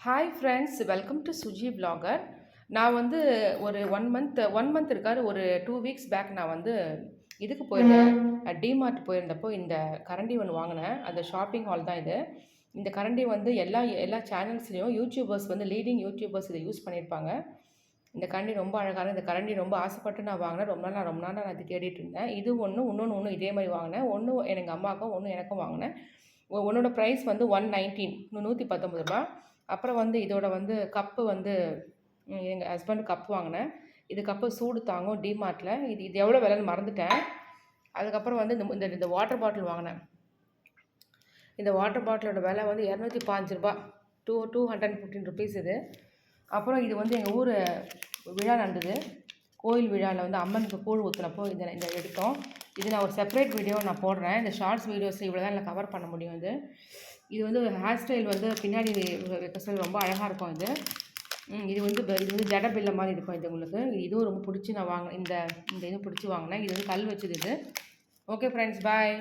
Hi friends, welcome to Suji vlogger. நான் வந்து ஒரு ஒன் மந்த் இருக்காது, ஒரு 2 வீக்ஸ் பேக் நான் வந்து இதுக்கு போயிருந்தேன். டிமார்ட் போயிருந்தப்போ இந்த கரண்டி ஒன்று வாங்கினேன். அந்த ஷாப்பிங் ஹால் தான் இது. இந்த கரண்டி வந்து எல்லா எல்லா சேனல்ஸ்லேயும் யூடியூபர்ஸ் வந்து லீடிங் யூடியூபர்ஸ் இதை யூஸ் பண்ணியிருப்பாங்க. இந்த கரண்டி ரொம்ப அழகான இந்த கரண்டி ரொம்ப ஆசைப்பட்டு நான் வாங்கினேன். ரொம்ப நாள் நான் இது தேடிட்டு இருந்தேன். இது இன்னொன்று இதே மாதிரி வாங்கினேன். ஒன்று எங்கள் அம்மாவுக்கும் ஒன்று எனக்கும் வாங்கினேன். ஒன்னோட ப்ரைஸ் வந்து 119 119 அப்புறம் வந்து இதோட வந்து கப்பு வந்து எங்கள் ஹஸ்பண்ட் கப் வாங்கினேன். இது கப்பு சூடு தாங்கும் டிமார்ட்டில். இது இது எவ்வளோ விலைன்னு மறந்துட்டேன். அதுக்கப்புறம் வந்து இந்த இந்த வாட்டர் பாட்டில் வாங்கினேன். இந்த வாட்டர் பாட்டிலோட விலை வந்து 205 215 ருபீஸ் இது. அப்புறம் இது வந்து எங்கள் ஊர் விழா நடந்தது. கோயில் விழாவில் வந்து அம்மனுக்கு கூழ் ஊற்றுனப்போ இதை இந்த எடுத்தோம். இது நான் ஒரு செப்பரேட் வீடியோ நான் போடுறேன். இந்த ஷார்ட்ஸ் வீடியோஸ் இவ்வளோ தான் எனக்கு கவர் பண்ண முடியும். இது வந்து ஹேர் ஸ்டைல் வந்து பின்னாடி வைக்க சொல்லி ரொம்ப அழகாக இருக்கும். இது வந்து ஜட பில்லை மாதிரி இருக்கும். இது உங்களுக்கு இதுவும் ரொம்ப பிடிச்சி நான் இந்த இதுவும் பிடிச்சி வாங்கினேன். இது வந்து கல் வச்சுது இது. ஓகே ஃப்ரெண்ட்ஸ், பாய்.